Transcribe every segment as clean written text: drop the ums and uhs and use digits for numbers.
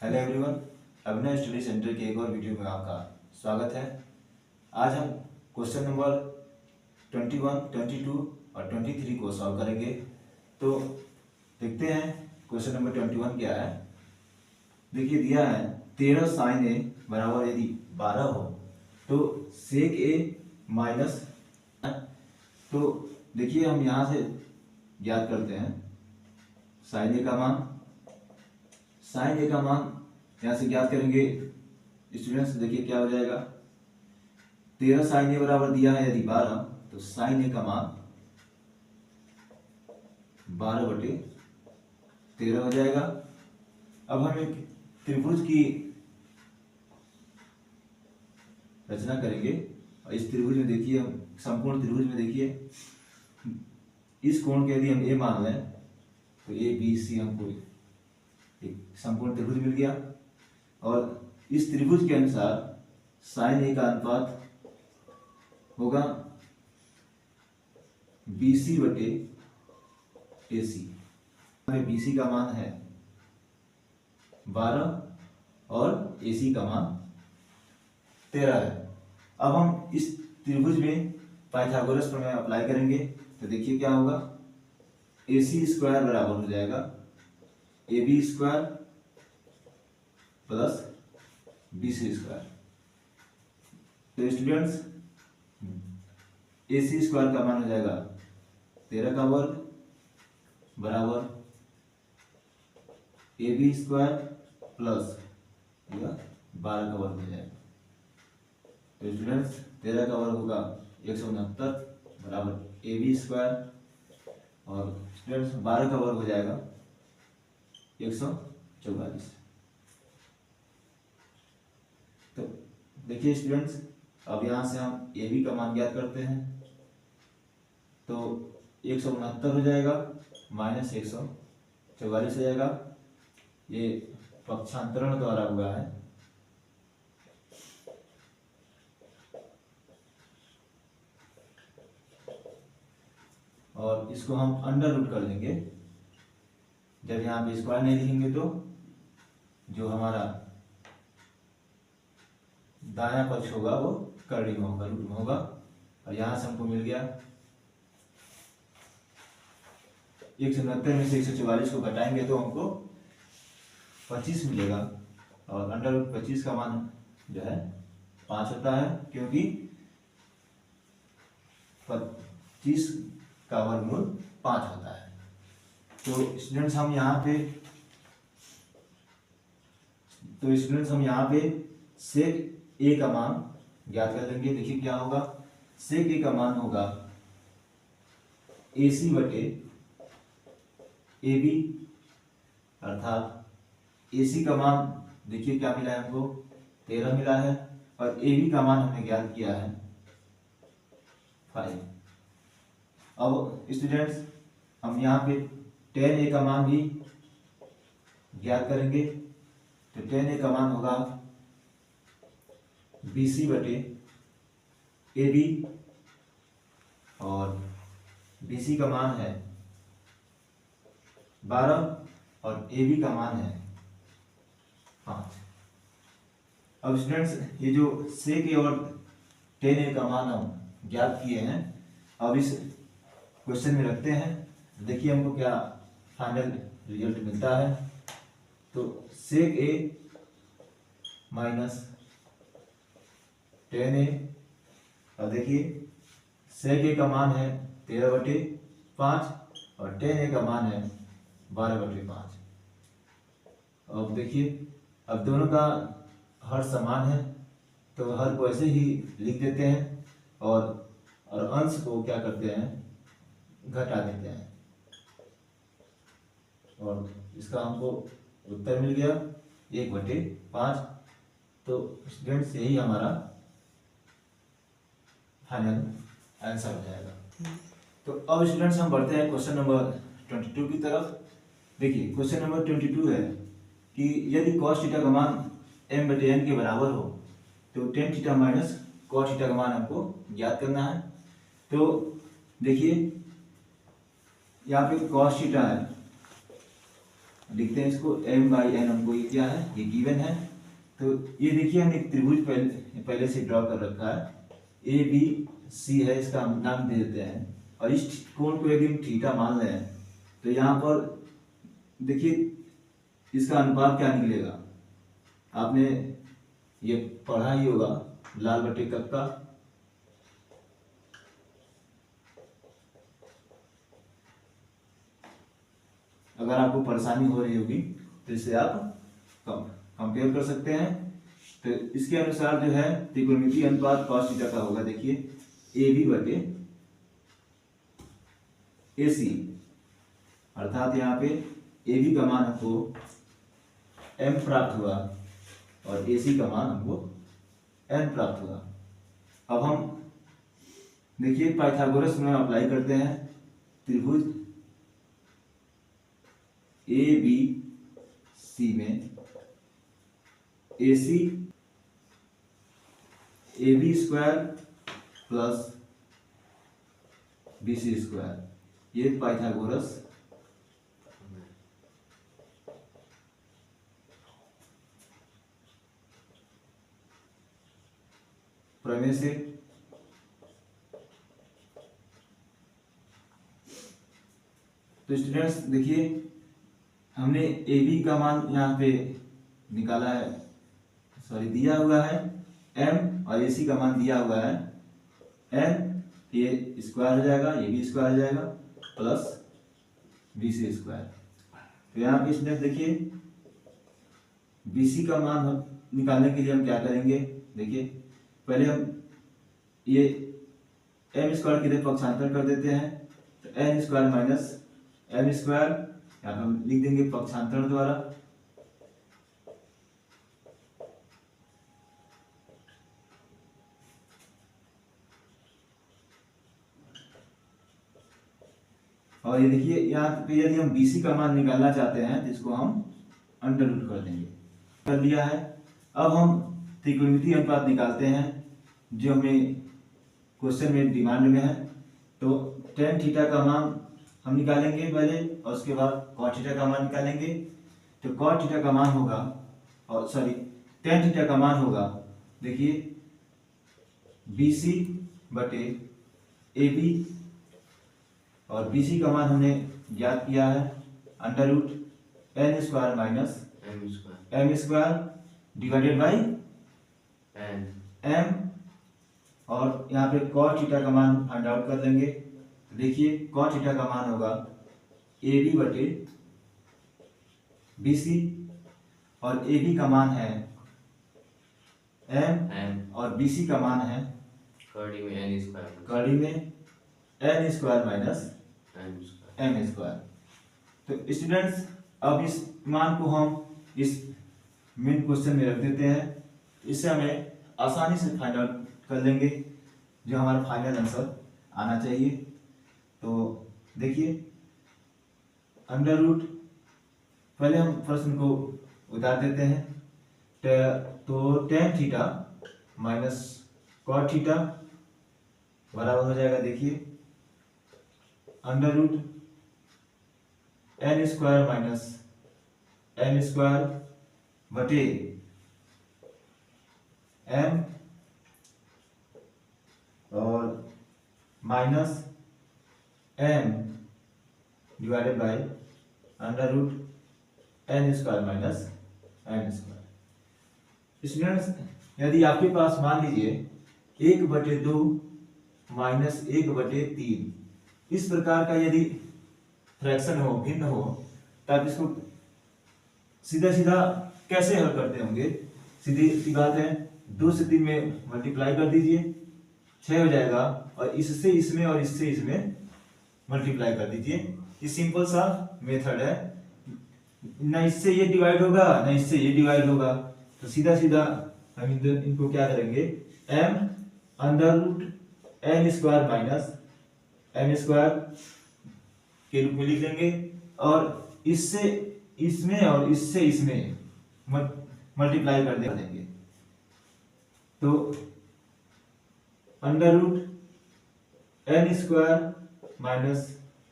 Hello everyone, अभिनव study centre के एक और वीडियो में आपका स्वागत है। आज हम क्वेश्चन नंबर 21, 22 और 23 को सॉल्व करेंगे। तो देखते हैं क्वेश्चन नंबर 21 क्या है। देखिए दिया है 13 साइन ए बराबर यदि 12 हो तो सेक ए माइनस, तो देखिए हम यहाँ से ज्ञात करते हैं साइन ए का मान। साइन ए का मान यहाँ से ज्ञात करेंगे स्टूडेंट्स। देखिए क्या हो जाएगा, 13 साइन ए बराबर दिया है यदि 12, तो साइन ए का मान 12/13 हो जाएगा। अब हम एक त्रिभुज की रचना करेंगे और इस त्रिभुज में देखिए, हम संपूर्ण त्रिभुज में देखिए इस कोण के यदि हम ए मान लें तो ए बी सी हमको एक संपूर्ण त्रिभुज मिल गया। और इस त्रिभुज के अनुसार साइन ए का अनुपात होगा BC/AC। BC का मान है 12 और AC का मान 13 है। अब हम इस त्रिभुज में पाइथागोरस प्रमेय अप्लाई करेंगे तो देखिए क्या होगा, AC² बराबर हो जाएगा AB² प्लस BC²। तो स्टूडेंट्स AC² का मान हो जाएगा 13 का वर्ग बराबर AB² प्लस 12 का वर्ग हो जाएगा। तो स्टूडेंट्स 13 का वर्ग होगा 169 बराबर AB² और स्टूडेंट्स 12 का वर्ग हो जाएगा 144। तो देखिए स्टूडेंट्स, अब यहाँ से हम ए बी का मान ज्ञात करते हैं तो 169 हो जाएगा माइनस 144 हो जाएगा। ये पक्षांतरण द्वारा हुआ है। और इसको हम अंडर रूट कर लेंगे। जब यहाँ पे स्क्वायर नहीं लिखेंगे तो जो हमारा दायां पक्ष होगा वो करड़ी में होगा, रूट में होगा। और यहां से हमको मिल गया 169 में से 144 को घटाएंगे तो हमको 25 मिलेगा। और अंडर रूट 25 का मान जो है 5 होता है, क्योंकि 25 का वर्गमूल 5 होता है। तो स्टूडेंट्स हम यहाँ पे सेक ए का मान ज्ञात कर लेंगे। देखिए क्या होगा, सेक ए का मान होगा AC/AB, अर्थात AC का मान देखिए क्या मिला है हमको 13 मिला है और AB का मान हमने ज्ञात किया है 5। अब स्टूडेंट्स हम यहाँ पे tan A का मान भी ज्ञात करेंगे। तो tan A का मान होगा BC/AB और BC का मान है 12 और AB का मान है 5। अब स्टूडेंट्स ये जो सेक ए और tan A का मान हम ज्ञात किए हैं, अब इस क्वेश्चन में रखते हैं। देखिए हमको क्या फाइनल रिजल्ट मिलता है। तो सेक ए माइनस tan A, और देखिए सेक ए का मान है 13/5 और tan A का मान है 12/5। अब देखिए, अब दोनों का हर समान है तो हर को ऐसे ही लिख देते हैं और अंश को क्या करते हैं, घटा देते हैं। और इसका हमको उत्तर मिल गया 1/5। तो स्टूडेंट्स यही हमारा फाइनल आंसर हो जाएगा। तो अब स्टूडेंट्स हम बढ़ते हैं क्वेश्चन नंबर 22 की तरफ। देखिए क्वेश्चन नंबर 22 है कि यदि cos थीटा का मान m/n के बराबर हो तो tan theta minus cos theta का मान हमको ज्ञात करना है। तो देखिए यहाँ पे cos थीटा है लिखते हैं इसको m/n, हमको ये क्या है, ये गिवन है। तो ये देखिए हमने एक त्रिभुज पहले से ड्रॉ कर रखा है, ABC है, इसका हम नाम दे देते हैं। और इस कोण को यदि हम थीटा मान लें तो यहाँ पर देखिए इसका अनुपात क्या निकलेगा, आपने ये पढ़ा ही होगा, लाल बटे कप का। अगर आपको परेशानी हो रही होगी तो इसे आप कंपेयर कर सकते हैं। तो इसके अनुसार जो है त्रिकोणमितीय अनुपात cos थीटा का होगा, देखिए AB बटे AC, अर्थात यहाँ पे AB का मान हमको m प्राप्त हुआ और AC का मान हमको n प्राप्त हुआ। अब हम देखिए पाइथागोरस में अप्लाई करते हैं। त्रिभुज ABC में AC AB square plus BC square, ये पाइथागोरस प्रमेय से तो स्टूडेंट्स देखिए हमने AB का मान यहाँ पे निकाला है, सॉरी दिया हुआ है m, और AC का मान दिया हुआ है n, ये स्क्वायर हो जाएगा, ये भी स्क्वायर हो जाएगा, प्लस BC स्क्वायर। तो यहाँ पे स्टूडेंट्स देखिए BC का मान निकालने के लिए हम क्या करेंगे, देखिए पहले हम ये m स्क्वायर की तरफ पक्षांतर कर देते हैं, तो n square minus m square यहाँ पे हम लिख देंगे पक्षांतर द्वारा। और ये देखिए यहाँ पे यदि हम BC का मान निकालना चाहते हैं तो इसको हम अंडर रूट कर देंगे, कर लिया है। अब हम त्रिकोणमितीय अनुपात निकालते हैं जो हमें क्वेश्चन में डिमांड में है। तो tan थीटा का मान हम निकालेंगे पहले और उसके बाद cot थीटा का मान निकालेंगे। तो cot थीटा का मान होगा, और सॉरी tan थीटा का मान होगा, देखिए BC बटे AB, और BC का मान हमने ज्ञात किया है under root n square minus m square divided by m, और यहाँ पे cot थीटा का मान फाइंड आउट कर लेंगे। देखिए cot थीटा का मान होगा AB बटे BC, और AB का मान है m, और BC का मान है कड़ी में n square minus m square. तो स्टूडेंट्स अब इस मान को हम इस मेन क्वेश्चन में रख देते हैं, इससे हमें आसानी से फाइंड आउट कर लेंगे जो हमारा फाइनल आंसर आना चाहिए। तो देखिए अंडर रूट, पहले हम प्रश्न को उतार देते हैं। तो tan theta minus cot theta बराबर हो जाएगा, देखिए under root n square minus m square बटे m, और minus m divided by under root n square minus m square. Students यदि आपके पास मान लीजिए 1/2 माइनस 1/3 इस प्रकार का यदि फ्रैक्शन हो, भिन्न हो, तब इसको सीधा सीधा कैसे हल करते होंगे। सीधी सी बात है, 2 से 3 में मल्टीप्लाई कर दीजिए, 6 हो जाएगा, और इससे इसमें और इससे इसमें मल्टीप्लाई कर दीजिए। ये सिंपल सा मेथड है, ना इससे ये डिवाइड होगा ना इससे ये डिवाइड होगा, तो सीधा सीधा हम इनको क्या करेंगे, m under root n square minus m square के रूप में लिख लेंगे, और इससे इसमें और इससे इसमें मल्टीप्लाई कर देंगे। तो under root n square minus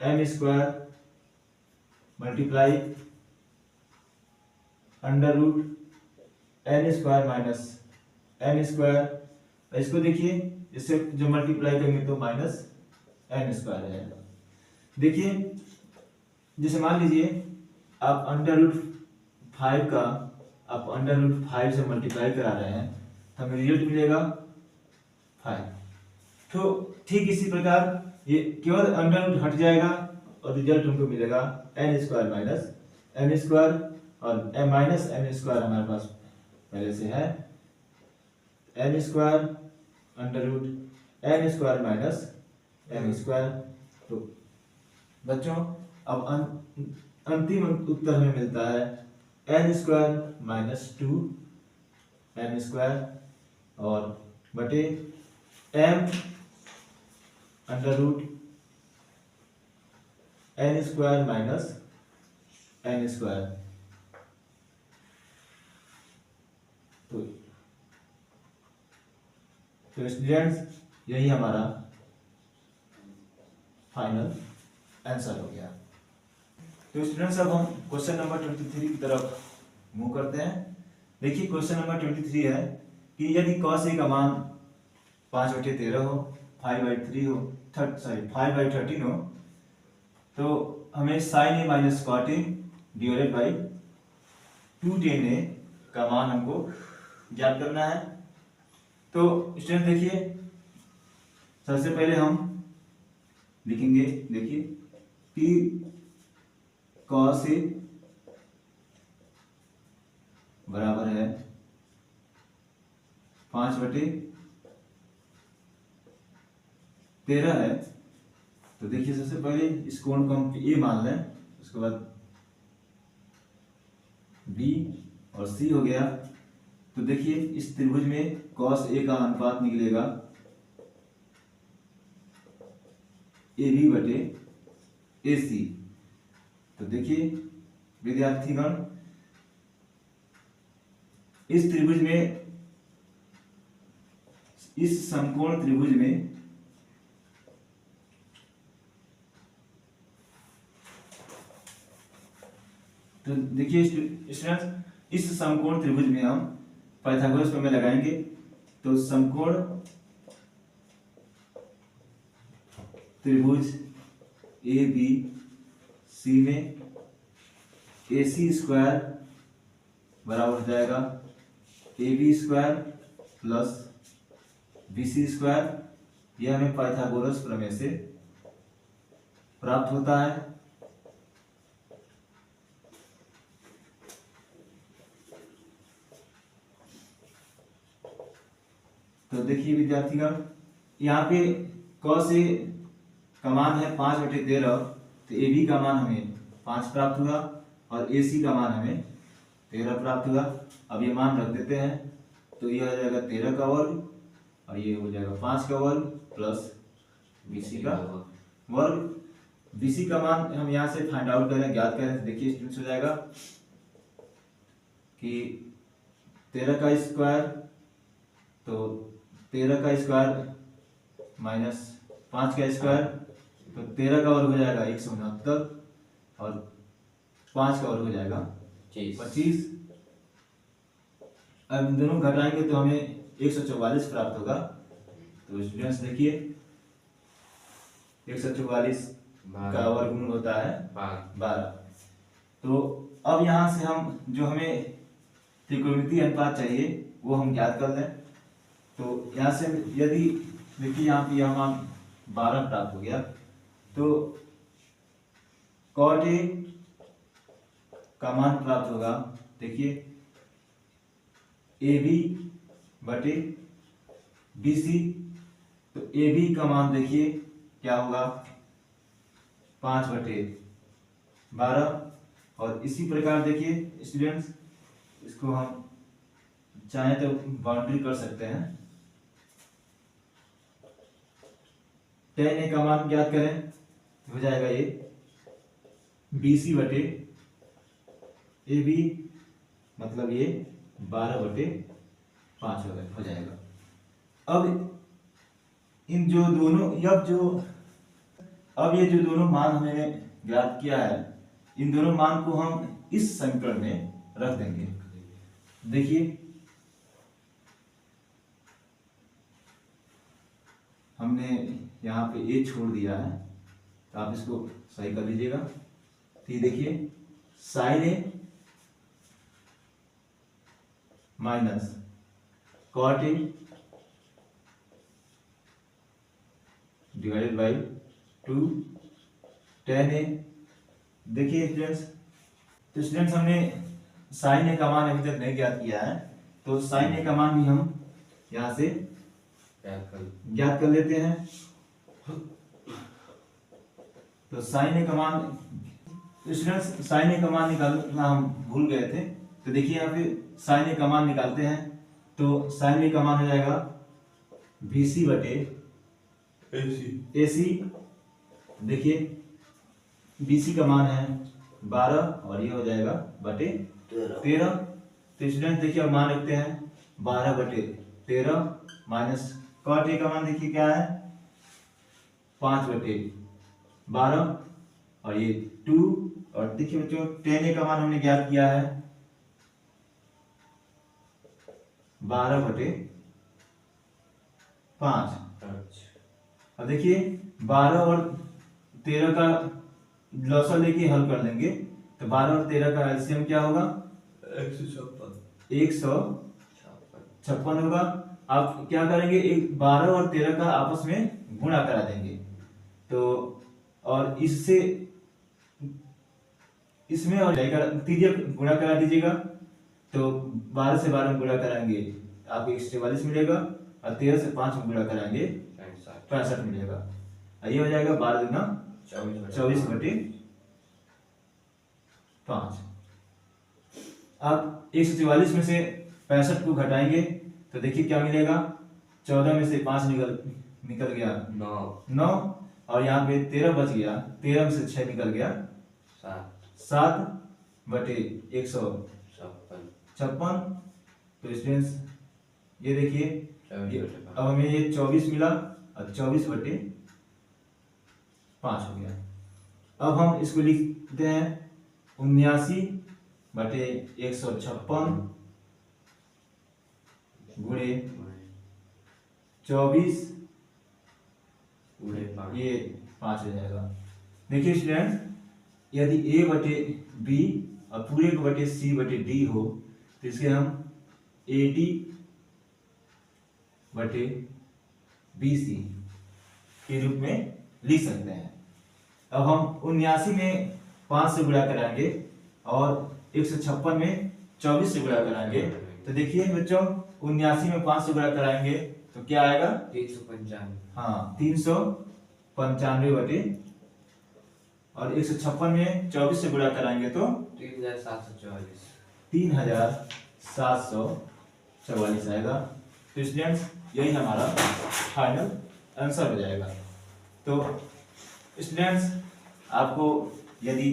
m square multiply under root N square minus N square. इसको देखिए, इससे जो मल्टीप्लाई करेंगे तो माइनस एन स्क्वायर आ जाएगा। देखिए जैसे मान लीजिए आप अंडर रूट 5 का आप अंडर रूट 5 से मल्टीप्लाई करा रहे हैं तो हमें रिजल्ट मिलेगा 5। तो ठीक इसी प्रकार ये केवल अंडर रूट हट जाएगा और रिजल्ट हमको मिलेगा N square minus N square, और माइनस एन स्क्वायर हमारे पास पहले से है, N square under root N square minus N square. तो बच्चों अब अंतिम उत्तर हमें मिलता है N square minus 2 N square और बटे M under root N square minus N square. तो स्टूडेंट्स यही हमारा फाइनल आंसर हो गया। तो स्टूडेंट्स अब हम क्वेश्चन नंबर 23 की तरफ मूव करते हैं। देखिए क्वेश्चन नंबर 23 है कि यदि cos a का मान 5/13 हो, 5/3 हो, 5/13 हो, तो हमें sin a minus cot a divided by 2 tan a का मान हमको ज्ञात करना है। तो स्टूडेंट देखिए सबसे पहले हम लिखेंगे, देखिए कि cos a बराबर है 5/13 है। तो देखिए सबसे पहले इस कोण को हम a मान लें, उसके बाद b और c हो गया। तो देखिए इस त्रिभुज में cos a का अनुपात निकलेगा AB बटे AC। तो देखिए विद्यार्थीगण इस त्रिभुज में, इस समकोण त्रिभुज में तो देखिए स्टूडेंट्स इस समकोण त्रिभुज में हम पाइथागोरस प्रमेय लगाएंगे। तो समकोण त्रिभुज ABC में AC स्क्वायर बराबर हो जाएगा AB square plus BC square. यह हमें पाइथागोरस प्रमेय से प्राप्त होता है। तो देखिए विद्यार्थीगण यहाँ पे cos a का मान है 5/13, तो AB का मान हमें 5 प्राप्त हुआ और AC का मान हमें 13 प्राप्त हुआ। अब ये मान रख देते हैं, तो ये हो जाएगा 13 का वर्ग और ये हो जाएगा 5 का वर्ग प्लस BC का वर्ग। BC का मान हम यहाँ से फाइंड आउट करें, ज्ञात करें। तो देखिए स्टूडेंट्स हो जाएगा कि 13 का स्क्वायर, तो 13 का स्क्वायर माइनस 5 का स्क्वायर, तो 13 का वर्ग हो जाएगा 169 और 5 का वर्ग हो जाएगा 25। अब इन दोनों घटाएंगे तो हमें 144 प्राप्त होगा। तो स्टूडेंट्स देखिए 144 का वर्गमूल होता है 12। तो अब यहाँ से हम जो हमें त्रिकोणमितीय अनुपात चाहिए वो हम ज्ञात कर लें। तो यहाँ से यदि देखिए यहाँ पे यह मान 12 प्राप्त हो गया, तो cot a का मान प्राप्त होगा, देखिए AB बटे BC। तो AB का मान देखिए क्या होगा 5/12। और इसी प्रकार देखिए स्टूडेंट्स इसको हम चाहें तो बाउंड्री कर सकते हैं। tan a का मान ज्ञात करें, हो जाएगा ये BC बटे AB, मतलब ये 12/5 हो जाएगा। अब इन जो दोनों अब ये जो दोनों मान हमने ज्ञात किया है, इन दोनों मान को हम इस समीकरण में रख देंगे। देखिए हमने यहाँ पे ए छोड़ दिया है, तो आप इसको सही कर लीजिएगा। तो ये देखिए sine A minus cot A divided by 2 tan A. देखिए स्टूडेंट्स, तो स्टूडेंट्स हमने साइन ए का मान अभी तक नहीं ज्ञात किया है, तो साइन ए का मान भी हम यहाँ से ज्ञात कर लेते हैं। तो साइन ए का मान, स्टूडेंट्स साइन ए का मान निकालना हम भूल गए थे, तो देखिए यहाँ पे साइन ए का मान निकालते हैं। तो साइन ए का मान हो जाएगा BC बटे AC। देखिए BC का मान है 12 और ये हो जाएगा बटे 13। तो स्टूडेंट देखिए अब मान रखते हैं 12 बटे 13 माइनस कॉट ए का मान देखिए क्या है 5 बटे 12 और ये 2। और देखिए बच्चों tan ए का मान हमने ज्ञात किया है 12 बटे 5। अब देखिए 12 और 13 का लॉसर लेके हल कर लेंगे, तो 12 और 13 का एलसीएम क्या होगा 156 होगा। आप क्या करेंगे 12 और 13 का आपस में गुणा करा देंगे, तो और इससे इसमें और तीजिए गुणा करा दीजिएगा। तो 12 से 12 में गुणा कराएंगे आपको 144 मिलेगा और 13 से 5 में गुणा कराएंगे 65 मिलेगा। ये हो जाएगा 12 दूना 24 बटे 5। अब 144 में से 65 को घटाएंगे तो देखिए क्या मिलेगा 14 में से 5 निकल गया 9 और यहाँ पे 13 बच गया, 13 में से 6 निकल गया 7 बटे 156। तो स्टूडेंट्स ये देखिए अब हमें ये 24 मिला और 24 बटे 5 हो गया। अब हम इसको लिखते हैं 79 बटे 156 गुणे 24 ये 5 हो जाएगा। देखिए स्टूडेंट यदि A बटे B और पूरे को बटे C बटे D हो तो इसके हम AD बटे BC के रूप में लिख सकते हैं। अब हम 79 में 5 से गुणा कराएंगे और 156 में 24 से गुणा कराएंगे, तो देखिए बच्चों 79 में 5 से गुणा कराएंगे तो क्या आएगा 395। हाँ 395 बटे, और 156 में 24 से गुणा कराएंगे तो 3744 आएगा। तो स्टूडेंट्स यही हमारा फाइनल आंसर हो जाएगा। तो स्टूडेंट्स आपको यदि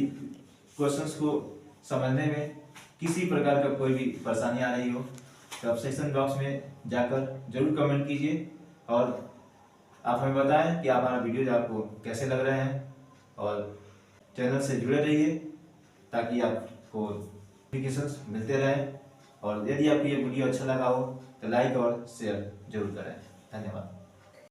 क्वेश्चंस को समझने में किसी प्रकार का कोई भी परेशानी आ रही हो तो आप सेक्शन बॉक्स में जाकर जरूर कमेंट कीजिए और आप हमें बताएं कि हमारा वीडियोज आपको कैसे लग रहे हैं, और चैनल से जुड़े रहिए ताकि आपको नोटिफिकेशंस मिलते रहें। और यदि आपको ये वीडियो अच्छा लगा हो तो लाइक और शेयर जरूर करें। धन्यवाद।